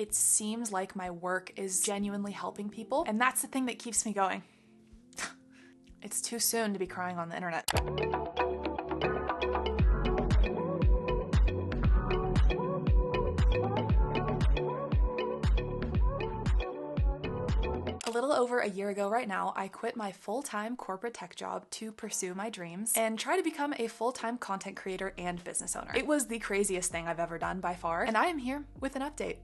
it seems like my work is genuinely helping people, and that's the thing that keeps me going. It's too soon to be crying on the internet. A little over a year ago right now, I quit my full-time corporate tech job to pursue my dreams and try to become a full-time content creator and business owner. It was the craziest thing I've ever done by far, and I am here with an update.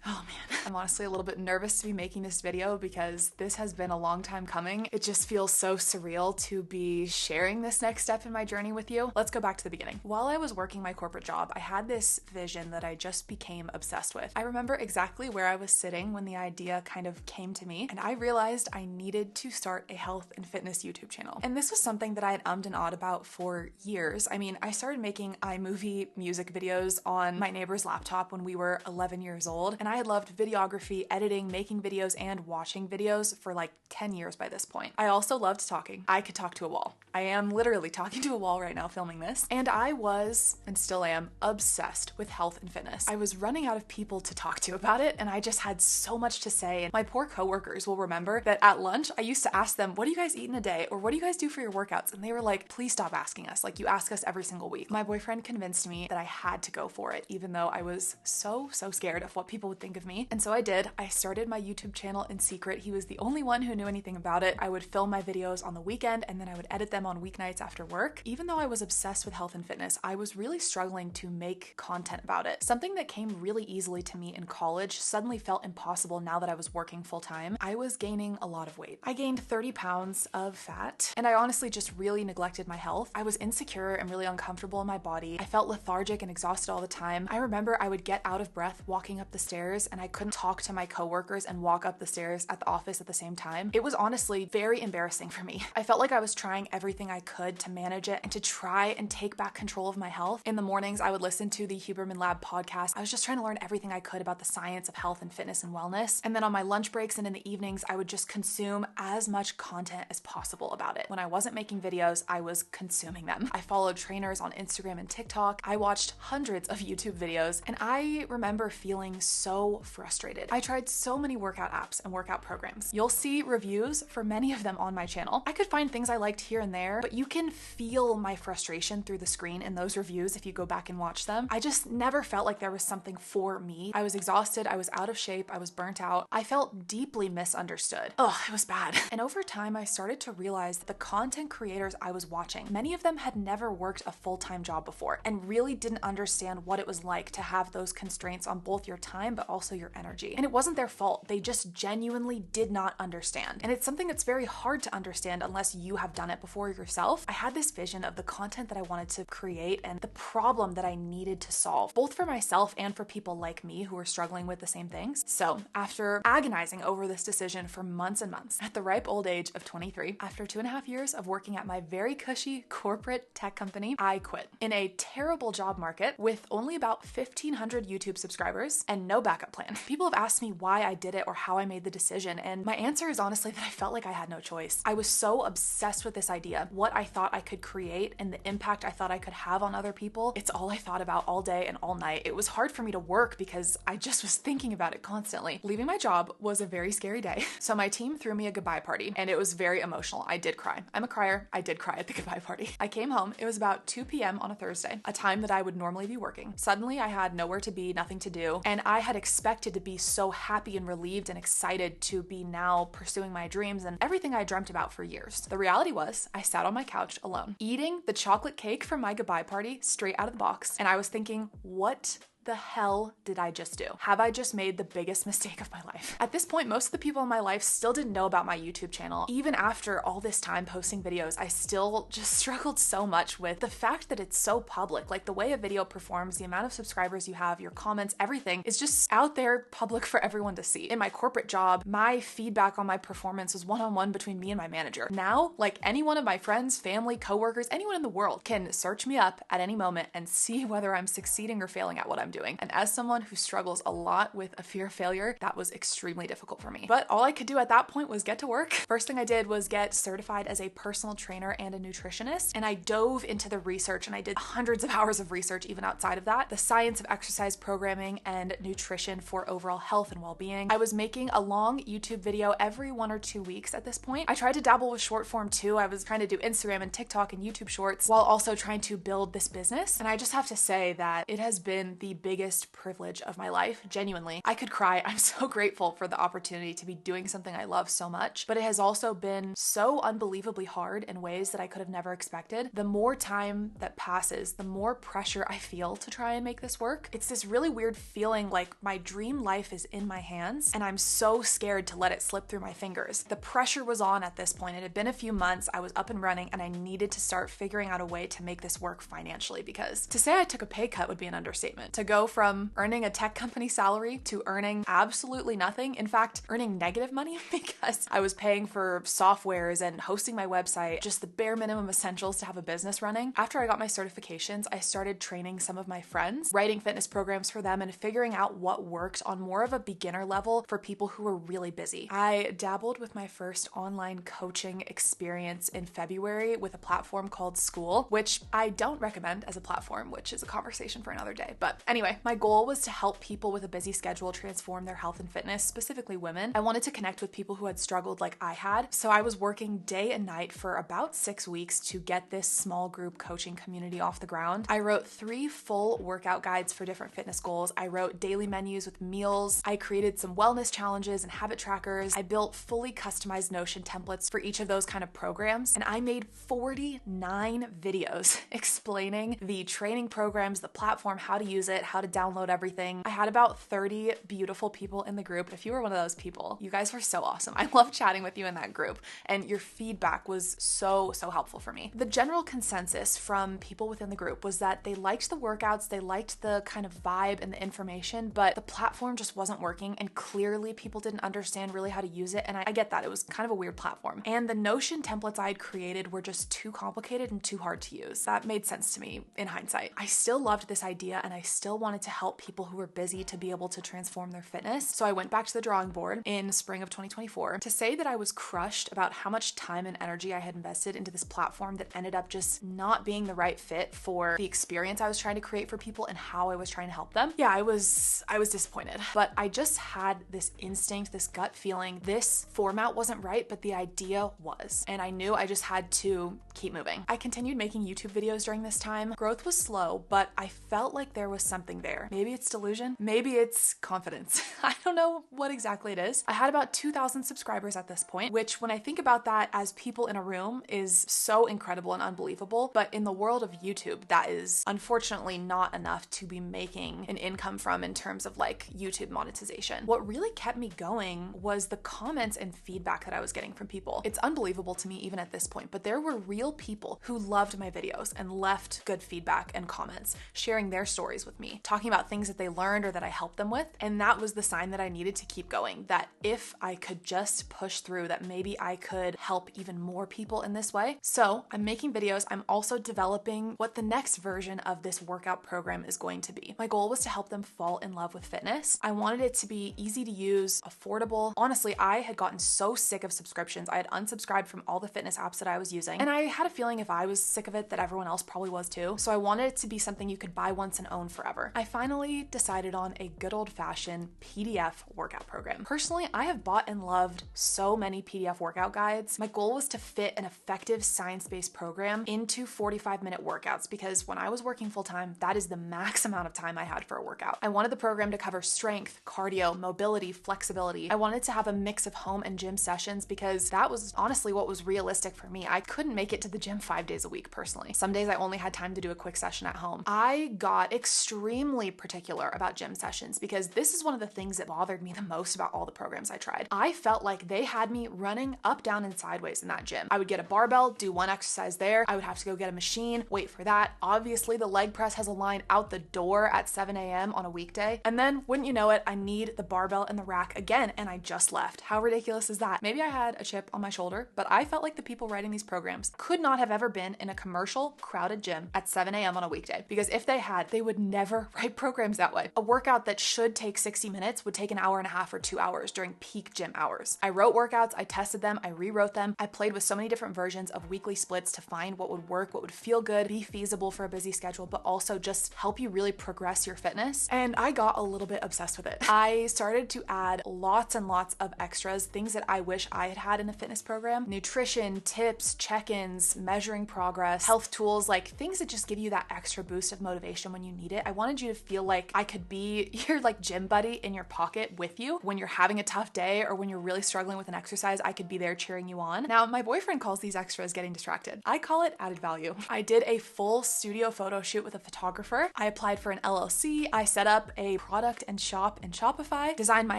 Oh man, I'm honestly a little bit nervous to be making this video because this has been a long time coming. It just feels so surreal to be sharing this next step in my journey with you. Let's go back to the beginning. While I was working my corporate job, I had this vision that I just became obsessed with. I remember exactly where I was sitting when the idea kind of came to me, and I realized I needed to start a health and fitness YouTube channel. And this was something that I had ummed and awed about for years. I mean, I started making iMovie music videos on my neighbor's laptop when we were 11 years old, and I had loved videography, editing, making videos, and watching videos for like 10 years by this point. I also loved talking. I could talk to a wall. I am literally talking to a wall right now filming this. And I was, and still am, obsessed with health and fitness. I was running out of people to talk to about it, and I just had so much to say. And my poor coworkers will remember that at lunch, I used to ask them, what do you guys eat in a day? Or what do you guys do for your workouts? And they were like, please stop asking us. Like, you ask us every single week. My boyfriend convinced me that I had to go for it, even though I was so scared of what people would think of me. And so I did. I started my YouTube channel in secret. He was the only one who knew anything about it. I would film my videos on the weekend, and then I would edit them on weeknights after work. Even though I was obsessed with health and fitness, I was really struggling to make content about it. Something that came really easily to me in college suddenly felt impossible now that I was working full time. I was gaining a lot of weight. I gained 30 pounds of fat, and I honestly just really neglected my health. I was insecure and really uncomfortable in my body. I felt lethargic and exhausted all the time. I remember I would get out of breath walking up the stairs, and I couldn't talk to my coworkers and walk up the stairs at the office at the same time. It was honestly very embarrassing for me. I felt like I was trying everything I could to manage it and to try and take back control of my health. In the mornings, I would listen to the Huberman Lab podcast. I was just trying to learn everything I could about the science of health and fitness and wellness. And then on my lunch breaks and in the evenings, I would just consume as much content as possible about it. When I wasn't making videos, I was consuming them. I followed trainers on Instagram and TikTok. I watched hundreds of YouTube videos, and I remember feeling so frustrated. I tried so many workout apps and workout programs. You'll see reviews for many of them on my channel. I could find things I liked here and there, but you can feel my frustration through the screen in those reviews if you go back and watch them. I just never felt like there was something for me. I was exhausted, I was out of shape, I was burnt out. I felt deeply misunderstood. Ugh, it was bad. And over time, I started to realize that the content creators I was watching, many of them had never worked a full-time job before and really didn't understand what it was like to have those constraints on both your time but also your energy. And it wasn't their fault. They just genuinely did not understand. And it's something that's very hard to understand unless you have done it before yourself. I had this vision of the content that I wanted to create and the problem that I needed to solve, both for myself and for people like me who were struggling with the same things. So after agonizing over this decision for months and months, at the ripe old age of 23, after 2.5 years of working at my very cushy corporate tech company, I quit. In a terrible job market with only about 1,500 YouTube subscribers and no backup plan. People have asked me why I did it or how I made the decision, and my answer is honestly that I felt like I had no choice. I was so obsessed with this idea, what I thought I could create and the impact I thought I could have on other people. It's all I thought about all day and all night. It was hard for me to work because I just was thinking about it constantly. Leaving my job was a very scary day. So my team threw me a goodbye party, and it was very emotional. I did cry. I'm a crier. I did cry at the goodbye party. I came home. It was about 2 p.m. on a Thursday, a time that I would normally be working. Suddenly, I had nowhere to be, nothing to do, and I had expected to be so happy and relieved and excited to be now pursuing my dreams and everything I dreamt about for years. The reality was, I sat on my couch alone, eating the chocolate cake from my goodbye party straight out of the box, and I was thinking, what the hell did I just do? Have I just made the biggest mistake of my life? At this point, most of the people in my life still didn't know about my YouTube channel. Even after all this time posting videos, I still just struggled so much with the fact that it's so public. Like the way a video performs, the amount of subscribers you have, your comments, everything is just out there public for everyone to see. In my corporate job, my feedback on my performance was one-on-one between me and my manager. Now, like any one of my friends, family, coworkers, anyone in the world can search me up at any moment and see whether I'm succeeding or failing at what I'm I'm doing. And as someone who struggles a lot with a fear of failure, that was extremely difficult for me. But all I could do at that point was get to work. First thing I did was get certified as a personal trainer and a nutritionist. And I dove into the research, and I did hundreds of hours of research even outside of that. The science of exercise programming and nutrition for overall health and well-being. I was making a long YouTube video every 1 or 2 weeks at this point. I tried to dabble with short form too. I was trying to do Instagram and TikTok and YouTube shorts while also trying to build this business. And I just have to say that it has been the biggest privilege of my life. Genuinely, I could cry. I'm so grateful for the opportunity to be doing something I love so much, but it has also been so unbelievably hard in ways that I could have never expected. The more time that passes, the more pressure I feel to try and make this work. It's this really weird feeling like my dream life is in my hands and I'm so scared to let it slip through my fingers. The pressure was on at this point. It had been a few months, I was up and running, and I needed to start figuring out a way to make this work financially, because to say I took a pay cut would be an understatement. To go from earning a tech company salary to earning absolutely nothing, in fact, earning negative money because I was paying for softwares and hosting my website, just the bare minimum essentials to have a business running. After I got my certifications, I started training some of my friends, writing fitness programs for them and figuring out what worked on more of a beginner level for people who were really busy. I dabbled with my first online coaching experience in February with a platform called School, which I don't recommend as a platform, which is a conversation for another day. But anyway, my goal was to help people with a busy schedule transform their health and fitness, specifically women. I wanted to connect with people who had struggled like I had. So I was working day and night for about 6 weeks to get this small group coaching community off the ground. I wrote 3 full workout guides for different fitness goals. I wrote daily menus with meals. I created some wellness challenges and habit trackers. I built fully customized Notion templates for each of those kind of programs. And I made 49 videos explaining the training programs, the platform, how to use it, how to download everything. I had about 30 beautiful people in the group. If you were one of those people, you guys were so awesome. I love chatting with you in that group, and your feedback was so helpful for me. The general consensus from people within the group was that they liked the workouts, they liked the kind of vibe and the information, but the platform just wasn't working, and clearly people didn't understand really how to use it. And I get that. It was kind of a weird platform. And the Notion templates I had created were just too complicated and too hard to use. That made sense to me in hindsight. I still loved this idea, and I still wanted to help people who were busy to be able to transform their fitness. So I went back to the drawing board in spring of 2024. To say that I was crushed about how much time and energy I had invested into this platform that ended up just not being the right fit for the experience I was trying to create for people and how I was trying to help them. Yeah, I was disappointed, but I just had this instinct, this gut feeling. This format wasn't right, but the idea was, and I knew I just had to keep moving. I continued making YouTube videos during this time. Growth was slow, but I felt like there was something there. Maybe it's delusion, maybe it's confidence. I don't know what exactly it is. I had about 2,000 subscribers at this point, which when I think about that as people in a room is so incredible and unbelievable. But in the world of YouTube, that is unfortunately not enough to be making an income from in terms of like YouTube monetization. What really kept me going was the comments and feedback that I was getting from people. It's unbelievable to me even at this point, but there were real people who loved my videos and left good feedback and comments, sharing their stories with me, talking about things that they learned or that I helped them with. And that was the sign that I needed to keep going, that if I could just push through, that maybe I could help even more people in this way. So I'm making videos. I'm also developing what the next version of this workout program is going to be. My goal was to help them fall in love with fitness. I wanted it to be easy to use, affordable. Honestly, I had gotten so sick of subscriptions. I had unsubscribed from all the fitness apps that I was using. And I had a feeling if I was sick of it, that everyone else probably was too. So I wanted it to be something you could buy once and own forever. I finally decided on a good old-fashioned PDF workout program. Personally, I have bought and loved so many PDF workout guides. My goal was to fit an effective science-based program into 45-minute workouts, because when I was working full-time, that is the max amount of time I had for a workout. I wanted the program to cover strength, cardio, mobility, flexibility. I wanted to have a mix of home and gym sessions because that was honestly what was realistic for me. I couldn't make it to the gym 5 days a week personally. Some days I only had time to do a quick session at home. I got extremely particular about gym sessions because this is one of the things that bothered me the most about all the programs I tried. I felt like they had me running up, down, and sideways in that gym. I would get a barbell, do one exercise there. I would have to go get a machine, wait for that. Obviously, the leg press has a line out the door at 7 a.m. on a weekday. And then, wouldn't you know it, I need the barbell and the rack again, and I just left. How ridiculous is that? Maybe I had a chip on my shoulder, but I felt like the people writing these programs could not have ever been in a commercial, crowded gym at 7 a.m. on a weekday, because if they had, they would never never write programs that way. A workout that should take 60 minutes would take an hour and a half or 2 hours during peak gym hours. I wrote workouts, I tested them, I rewrote them. I played with so many different versions of weekly splits to find what would work, what would feel good, be feasible for a busy schedule, but also just help you really progress your fitness. And I got a little bit obsessed with it. I started to add lots and lots of extras, things that I wish I had had in a fitness program: nutrition, tips, check-ins, measuring progress, health tools, like things that just give you that extra boost of motivation when you need it. I wanted you to feel like I could be your like gym buddy in your pocket with you when you're having a tough day or when you're really struggling with an exercise. I could be there cheering you on. Now, my boyfriend calls these extras getting distracted. I call it added value. I did a full studio photo shoot with a photographer. I applied for an LLC. I set up a product and shop in Shopify, designed my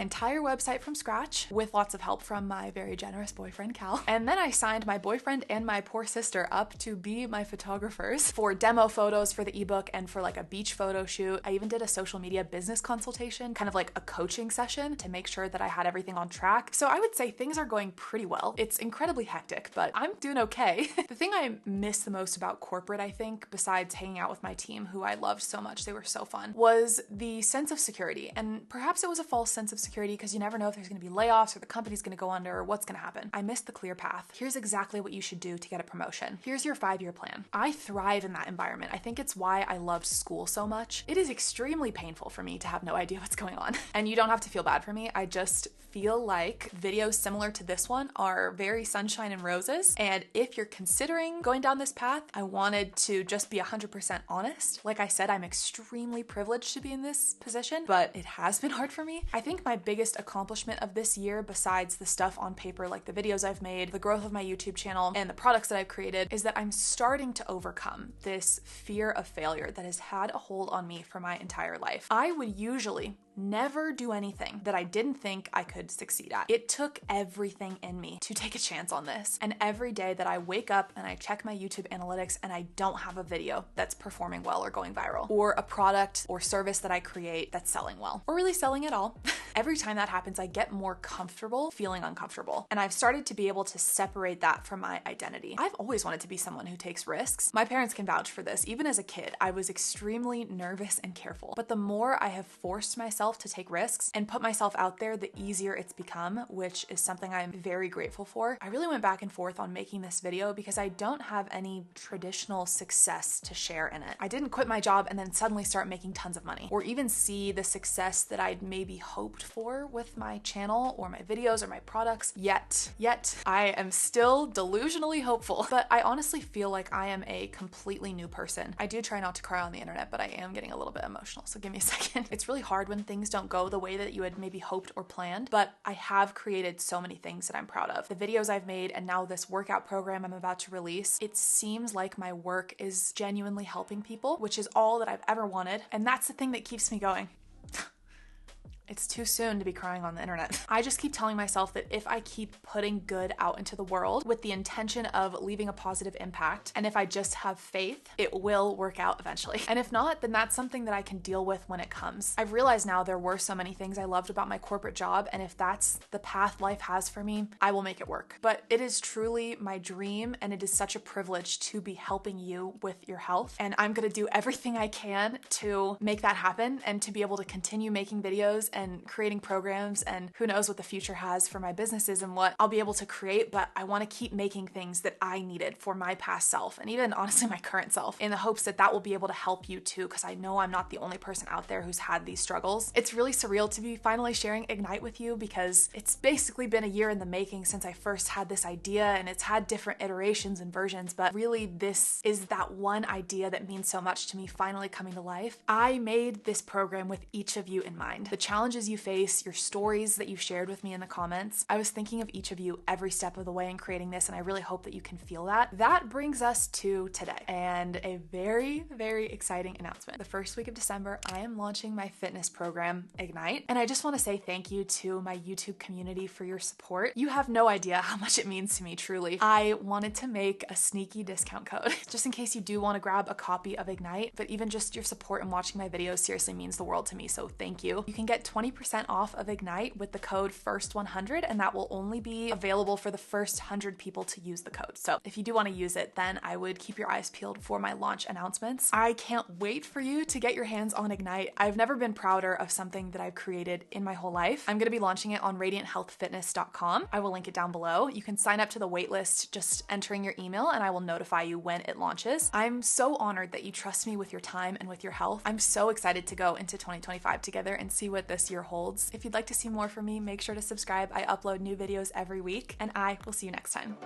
entire website from scratch with lots of help from my very generous boyfriend, Cal. And then I signed my boyfriend and my poor sister up to be my photographers for demo photos for the ebook and for like a beach photo shoot. I even did a social media business consultation, kind of like a coaching session to make sure that I had everything on track. So I would say things are going pretty well. It's incredibly hectic, but I'm doing okay. The thing I miss the most about corporate, I think, besides hanging out with my team, who I loved so much, they were so fun, was the sense of security. And perhaps it was a false sense of security because you never know if there's gonna be layoffs or the company's gonna go under or what's gonna happen. I missed the clear path. Here's exactly what you should do to get a promotion. Here's your 5-year plan. I thrive in that environment. I think it's why I loved school so much. It is extremely painful for me to have no idea what's going on. And you don't have to feel bad for me. I just feel like videos similar to this one are very sunshine and roses. And if you're considering going down this path, I wanted to just be 100% honest. Like I said, I'm extremely privileged to be in this position, but it has been hard for me. I think my biggest accomplishment of this year, besides the stuff on paper, like the videos I've made, the growth of my YouTube channel, and the products that I've created, is that I'm starting to overcome this fear of failure that has had a hold on me for my entire life. I would usually never do anything that I didn't think I could succeed at. It took everything in me to take a chance on this. And every day that I wake up and I check my YouTube analytics and I don't have a video that's performing well or going viral, or a product or service that I create that's selling well, or really selling at all, every time that happens, I get more comfortable feeling uncomfortable. And I've started to be able to separate that from my identity. I've always wanted to be someone who takes risks. My parents can vouch for this. Even as a kid, I was extremely nervous and careful. But the more I have forced myself to take risks and put myself out there, the easier it's become, which is something I'm very grateful for. I really went back and forth on making this video because I don't have any traditional success to share in it. I didn't quit my job and then suddenly start making tons of money, or even see the success that I'd maybe hoped for with my channel or my videos or my products yet. I am still delusionally hopeful, but I honestly feel like I am a completely new person. I do try not to cry on the internet, but I am getting a little bit emotional, so give me a second. It's really hard when things don't go the way that you had maybe hoped or planned, but I have created so many things that I'm proud of. The videos I've made and now this workout program I'm about to release, it seems like my work is genuinely helping people, which is all that I've ever wanted, and that's the thing that keeps me going. It's too soon to be crying on the internet. I just keep telling myself that if I keep putting good out into the world with the intention of leaving a positive impact, and if I just have faith, it will work out eventually. And if not, then that's something that I can deal with when it comes. I've realized now there were so many things I loved about my corporate job, and if that's the path life has for me, I will make it work. But it is truly my dream, and it is such a privilege to be helping you with your health. And I'm gonna do everything I can to make that happen and to be able to continue making videos and creating programs, and who knows what the future has for my businesses and what I'll be able to create, but I want to keep making things that I needed for my past self, and even honestly my current self, in the hopes that that will be able to help you too, because I know I'm not the only person out there who's had these struggles. It's really surreal to be finally sharing Ignite with you, because it's basically been a year in the making since I first had this idea, and it's had different iterations and versions, but really this is that one idea that means so much to me finally coming to life. I made this program with each of you in mind. The challenges you face, your stories that you've shared with me in the comments. I was thinking of each of you every step of the way in creating this, and I really hope that you can feel that. That brings us to today, and a very, very exciting announcement. The first week of December, I am launching my fitness program, Ignite, and I just want to say thank you to my YouTube community for your support. You have no idea how much it means to me, truly. I wanted to make a sneaky discount code, just in case you do want to grab a copy of Ignite, but even just your support and watching my videos seriously means the world to me, so thank you. You can get 20% off of Ignite with the code FIRST100, and that will only be available for the first 100 people to use the code. So if you do want to use it, then I would keep your eyes peeled for my launch announcements. I can't wait for you to get your hands on Ignite. I've never been prouder of something that I've created in my whole life. I'm going to be launching it on radianthealthfitness.com. I will link it down below. You can sign up to the waitlist just entering your email, and I will notify you when it launches. I'm so honored that you trust me with your time and with your health. I'm so excited to go into 2025 together and see what this year holds. If you'd like to see more from me, make sure to subscribe. I upload new videos every week, and I will see you next time.